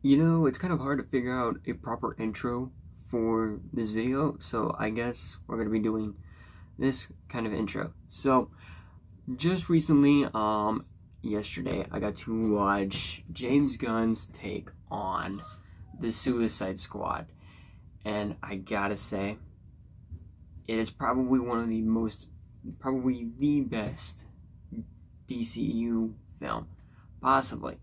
You know, it's kind of hard to figure out a proper intro for this video, so I guess we're going to be doing this kind of intro. So, just recently, yesterday, I got to watch James Gunn's take on the Suicide Squad, and I gotta say, it is probably one of the probably the best DCU film, possibly.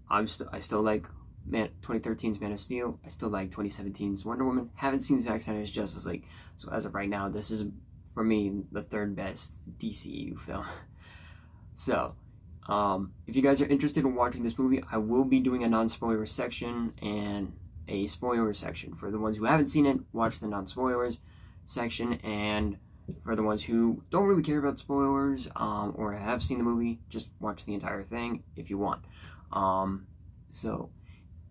I still like 2013's Man of Steel. I still like 2017's Wonder Woman. Haven't seen Zack Snyder's Justice League, so as of right now, this is for me the third best DCU film. So, if you guys are interested in watching this movie, I will be doing a non-spoiler section and a spoiler section. For the ones who haven't seen it, watch the non-spoilers section, and for the ones who don't really care about spoilers or have seen the movie, just watch the entire thing if you want. So,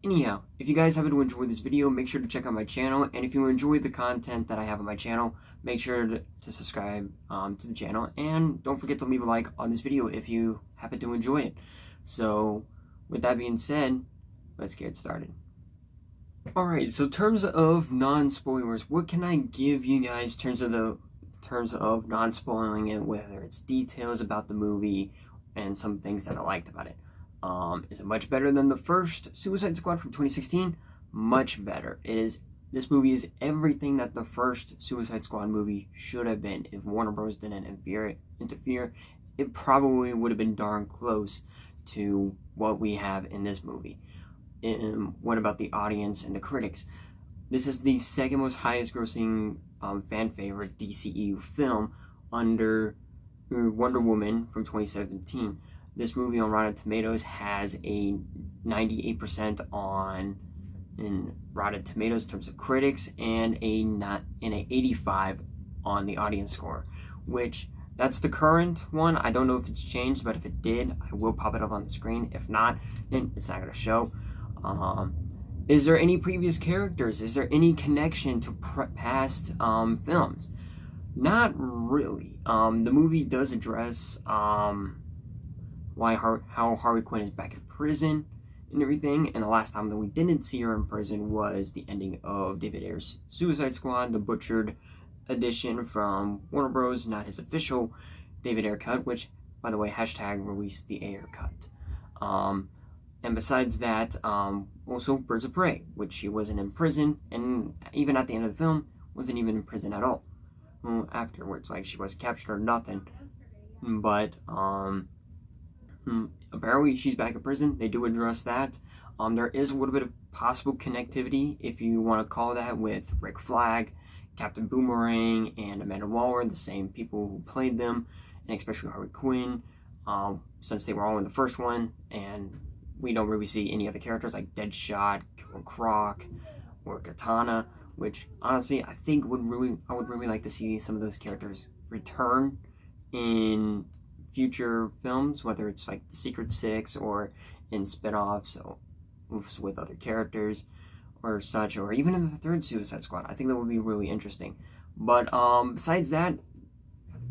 anyhow, if you guys happen to enjoy this video, make sure to check out my channel, and if you enjoy the content that I have on my channel, make sure to subscribe to the channel, and don't forget to leave a like on this video if you happen to enjoy it. So, with that being said, let's get started. Alright, so terms of non-spoilers, what can I give you guys in terms of non-spoiling it, whether it's details about the movie and some things that I liked about it. Is it much better than the first Suicide Squad from 2016? Much better. This movie is everything that the first Suicide Squad movie should have been. If Warner Bros. Didn't interfere, it probably would have been darn close to what we have in this movie. What about the audience and the critics? This is the second most highest grossing fan favorite DCEU film under Wonder Woman from 2017. This movie on Rotten Tomatoes has a 98% in Rotten Tomatoes in terms of critics, and an 85 on the audience score, which that's the current one. I don't know if it's changed, but if it did, I will pop it up on the screen. If not, then it's not going to show. Is there any previous characters? Is there any connection to past films? Not really. The movie does address how Harley Quinn is back in prison and everything, and the last time that we didn't see her in prison was the ending of David Ayer's Suicide Squad, the butchered edition from Warner Bros., not his official David Ayer cut, which, by the way, hashtag release the Ayer cut. And besides that, also Birds of Prey, which she wasn't in prison, and even at the end of the film, wasn't even in prison at all. Well, afterwards, like, she was captured or nothing. But, apparently she's back in prison. They do address that. There is a little bit of possible connectivity, if you want to call that, with Rick Flag, Captain Boomerang, and Amanda Waller, the same people who played them, and especially Harley Quinn, since they were all in the first one, and we don't really see any other characters like Deadshot, or Croc, or Katana, which honestly I think I would really like to see some of those characters return in future films, whether it's like The Secret Six or in spin-offs or with other characters or such, or even in the third Suicide Squad. I think that would be really interesting. But besides that,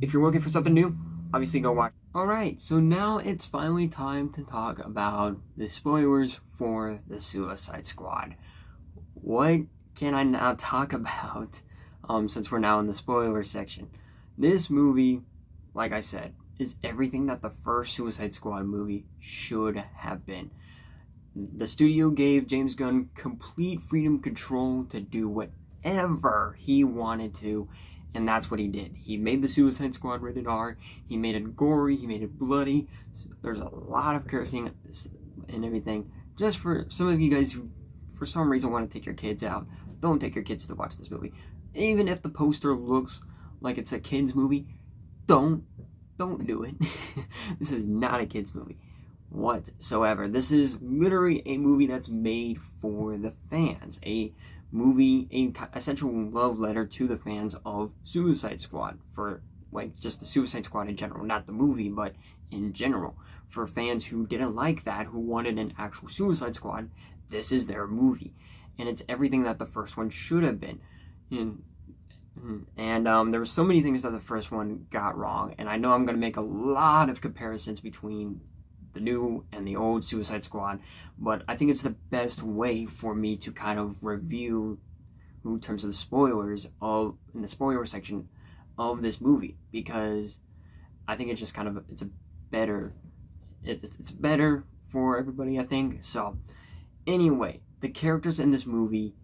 if you're looking for something new, obviously go watch. Alright, so now it's finally time to talk about the spoilers for the Suicide Squad. What can I now talk about since we're now in the spoiler section? This movie, like I said, is everything that the first Suicide Squad movie should have been. The studio gave James Gunn complete freedom control to do whatever he wanted to, and that's what he did. He made the Suicide Squad rated R, he made it gory, he made it bloody. There's a lot of cursing and everything. Just for some of you guys who for some reason want to take your kids out, don't take your kids to watch this movie. Even if the poster looks like it's a kid's movie, don't do it. This is not a kid's movie whatsoever. This is literally a movie that's made for the fans. A movie, a essential love letter to the fans of Suicide Squad, for like just the Suicide Squad in general, not the movie, but in general. For fans who didn't like that, who wanted an actual Suicide Squad, this is their movie. And it's everything that the first one should have been. And there were so many things that the first one got wrong, and I know I'm going to make a lot of comparisons between the new and the old Suicide Squad, but I think it's the best way for me to kind of review in terms of the spoilers in the spoiler section of this movie, because I think it's just kind of it's better for everybody, I think. So anyway, the characters in this movie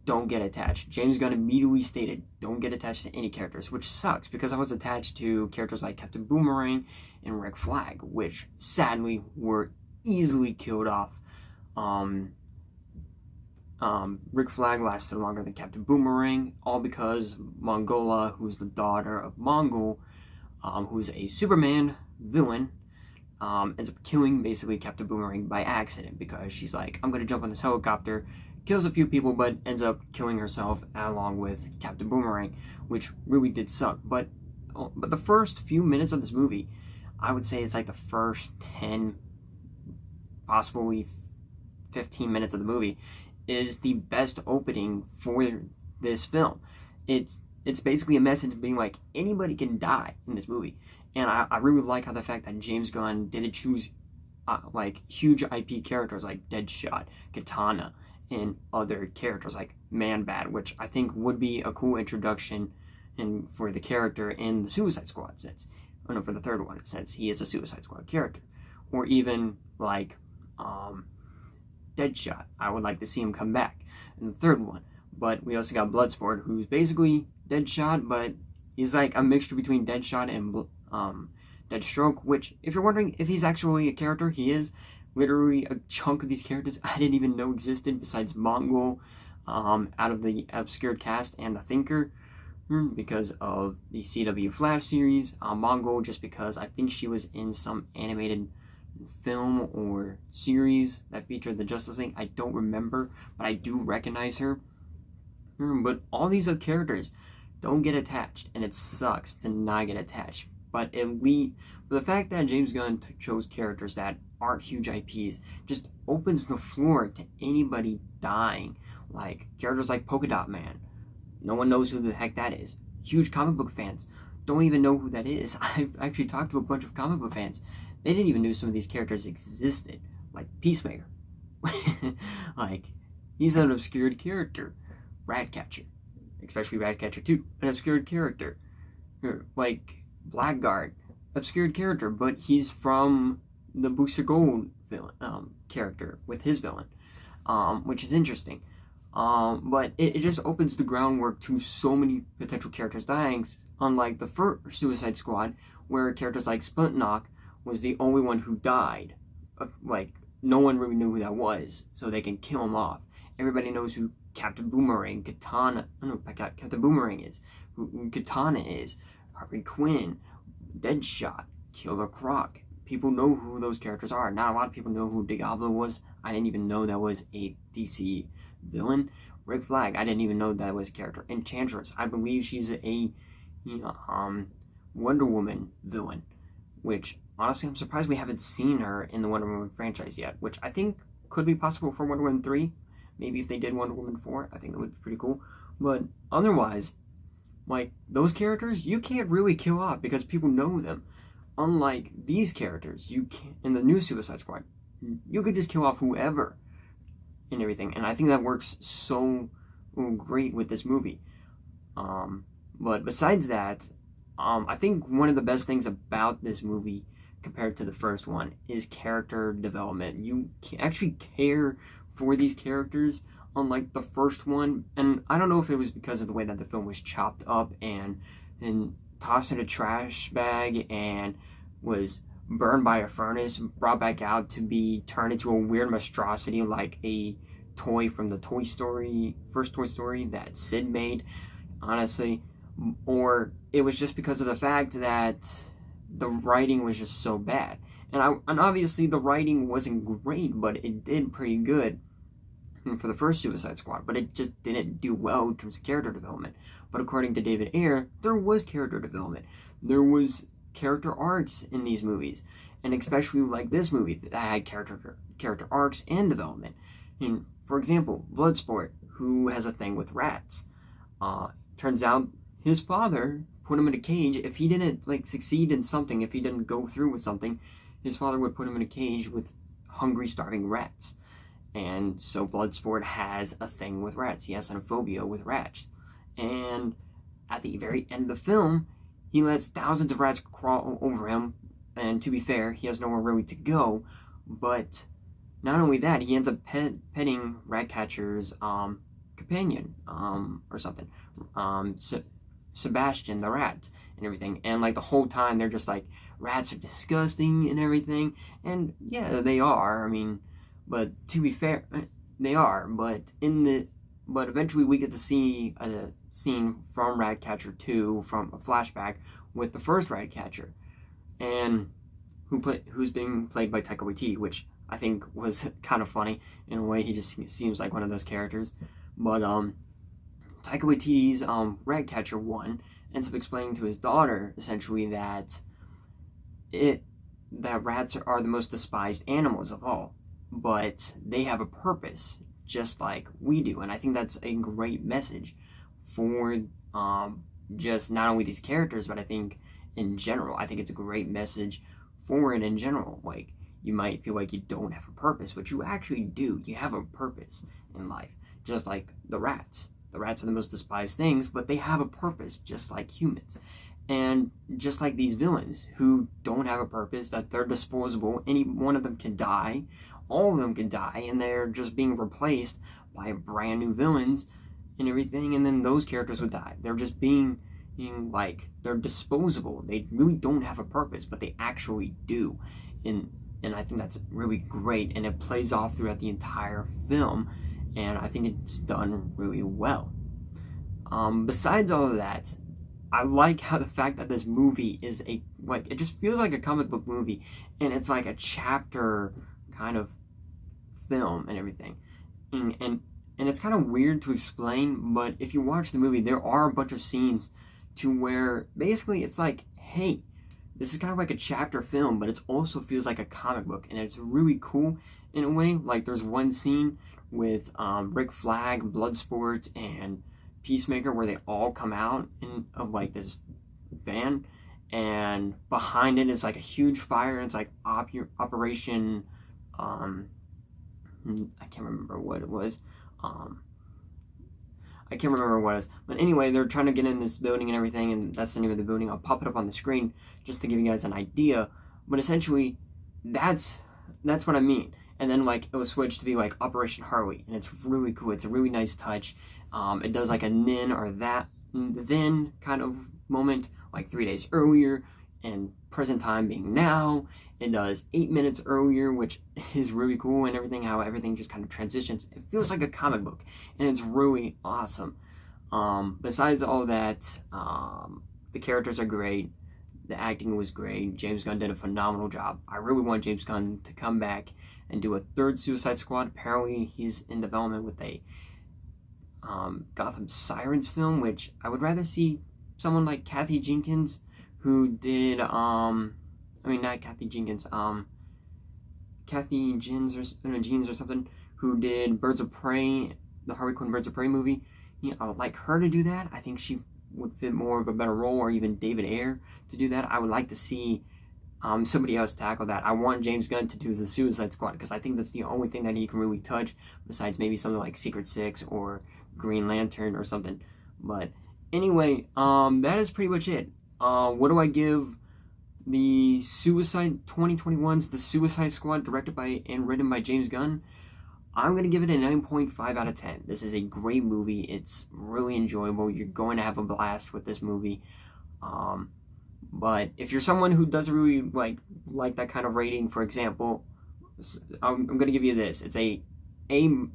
don't get attached. James Gunn immediately stated, don't get attached to any characters, which sucks because I was attached to characters like Captain Boomerang and Rick Flag, which sadly were easily killed off. Rick Flag lasted longer than Captain Boomerang, all because Mongola, who's the daughter of Mongol, who's a Superman villain, ends up killing basically Captain Boomerang by accident, because she's like, I'm gonna jump on this helicopter, kills a few people, but ends up killing herself along with Captain Boomerang, which really did suck. But the first few minutes of this movie, I would say it's like the first 10, possibly 15 minutes of the movie, is the best opening for this film. It's basically a message being like, anybody can die in this movie. And I really like how the fact that James Gunn didn't choose like huge IP characters like Deadshot, Katana, and other characters like Man-Bat, which I think would be a cool introduction for the character in the Suicide Squad sense. Oh no, for the third one, since he is a Suicide Squad character. Or even like Deadshot. I would like to see him come back in the third one. But we also got Bloodsport, who's basically Deadshot, but he's like a mixture between Deadshot and Deathstroke, which, if you're wondering if he's actually a character, he is. Literally a chunk of these characters I didn't even know existed, besides Mongol, out of the obscured cast, and the Thinker, because of the CW Flash series. Mongol, just because I think she was in some animated film or series that featured the Justice League. I don't remember, but I do recognize her. But all these other characters don't get attached, and it sucks to not get attached. But the fact that James Gunn chose characters that aren't huge IPs just opens the floor to anybody dying. Like characters like Polka Dot Man. No one knows who the heck that is. Huge comic book fans don't even know who that is. I've actually talked to a bunch of comic book fans. They didn't even know some of these characters existed. Like Peacemaker. Like, he's an obscured character. Ratcatcher. Especially Ratcatcher 2. An obscured character. Like Blackguard. Obscured character, but he's from the Booster Gold villain, character with his villain, which is interesting. But it just opens the groundwork to so many potential characters dying, unlike the first Suicide Squad, where characters like Splintnock was the only one who died. Like, no one really knew who that was, so they can kill him off. Everybody knows who Captain Boomerang, Captain Boomerang is, who Katana is, Harley Quinn, Deadshot, Killer Croc. People know who those characters are. Not a lot of people know who Diablo was. I didn't even know that was a DC villain. Rick Flag, I didn't even know that was a character. Enchantress, I believe she's a Wonder Woman villain, which honestly I'm surprised we haven't seen her in the Wonder Woman franchise yet, which I think could be possible for Wonder Woman 3. Maybe if they did Wonder Woman 4, I think that would be pretty cool. But otherwise, like, those characters, you can't really kill off because people know them. Unlike these characters, you can in the new Suicide Squad, you could just kill off whoever and everything. And I think that works so great with this movie. But besides that, I think one of the best things about this movie compared to the first one is character development. You actually care for these characters, unlike the first one. And I don't know if it was because of the way that the film was chopped up and tossed in a trash bag and was burned by a furnace, brought back out to be turned into a weird monstrosity like a toy from the first Toy Story that Sid made, honestly. Or it was just because of the fact that the writing was just so bad. And obviously the writing wasn't great, but it did pretty good for the first Suicide Squad, but it just didn't do well in terms of character development. But according to David Ayer, there was character development. There was character arcs in these movies, and especially like this movie that had character arcs and development. And for example, Bloodsport, who has a thing with rats. Turns out his father put him in a cage. If he didn't succeed in something, if he didn't go through with something, his father would put him in a cage with hungry, starving rats. And so Bloodsport has a thing with rats. He has a phobia with rats. And at the very end of the film, he lets thousands of rats crawl over him. And to be fair, he has nowhere really to go. But not only that, he ends up petting Ratcatcher's companion or something. Sebastian the rat and everything. And like the whole time, they're just like, rats are disgusting and everything. And yeah, they are. I mean, but to be fair, they are. But eventually we get to see a scene from Ratcatcher 2, from a flashback with the first Ratcatcher, and who's being played by Taika Waititi, which I think was kind of funny in a way. He just seems like one of those characters. But Taika Waititi's Ratcatcher 1 ends up explaining to his daughter essentially that rats are the most despised animals of all, but they have a purpose just like we do. And I think that's a great message for just not only these characters, but I think in general. I think it's a great message for it in general. Like, you might feel like you don't have a purpose, but you actually do. You have a purpose in life, just like the rats. The rats are the most despised things, but they have a purpose just like humans. And just like these villains who don't have a purpose, that they're disposable, any one of them can die, all of them can die, and they're just being replaced by brand new villains and everything, and then those characters would die. They're just being like, they're disposable. They really don't have a purpose, but they actually do. And I think that's really great, and it plays off throughout the entire film, and I think it's done really well. Besides all of that, I like how the fact that this movie is it just feels like a comic book movie, and it's like a chapter kind of film and everything. And it's kind of weird to explain, but if you watch the movie, there are a bunch of scenes to where basically it's like, hey, this is kind of like a chapter film, but it also feels like a comic book, and it's really cool in a way. Like, there's one scene with Rick Flag, Bloodsport, and Peacemaker where they all come out of like this van, and behind it is like a huge fire, and it's like Operation I can't remember what it was. But anyway, they're trying to get in this building and everything, and that's the name of the building. I'll pop it up on the screen just to give you guys an idea. But essentially, that's what I mean. And then like it was switched to be like Operation Harley, and it's really cool. It's a really nice touch. It does like a then kind of moment, like 3 days earlier, and present time being now. It does 8 minutes earlier, which is really cool, and everything, how everything just kind of transitions. It feels like a comic book, and it's really awesome. Besides all that, the characters are great. The acting was great. James Gunn did a phenomenal job. I really want James Gunn to come back and do a third Suicide Squad. Apparently, he's in development with a Gotham Sirens film, which I would rather see someone like Kathy Jenkins, who did Kathy Jeans or something, who did Birds of Prey, the Harley Quinn Birds of Prey movie. I would like her to do that. I think she would fit more of a better role, or even David Ayer to do that. I would like to see somebody else tackle that. I want James Gunn to do the Suicide Squad, because I think that's the only thing that he can really touch, besides maybe something like Secret Six or Green Lantern or something. But anyway, that is pretty much it. What do I give the 2021's The Suicide Squad, directed by and written by James Gunn? I'm going to give it a 9.5 out of 10. This is a great movie. It's really enjoyable. You're going to have a blast with this movie. But if you're someone who doesn't really like that kind of rating, for example, I'm going to give you this. It's a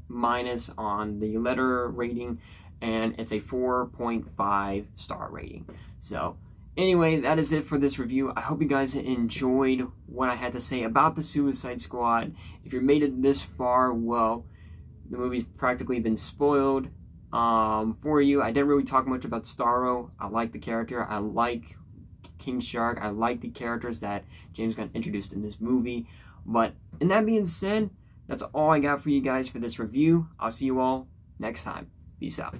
minus on the letter rating, and it's a 4.5 star rating. So anyway, that is it for this review. I hope you guys enjoyed what I had to say about the Suicide Squad. If you made it this far, well, the movie's practically been spoiled for you. I didn't really talk much about Starro. I like the character. I like King Shark. I like the characters that James Gunn introduced in this movie. But in that being said, that's all I got for you guys for this review. I'll see you all next time. Peace out.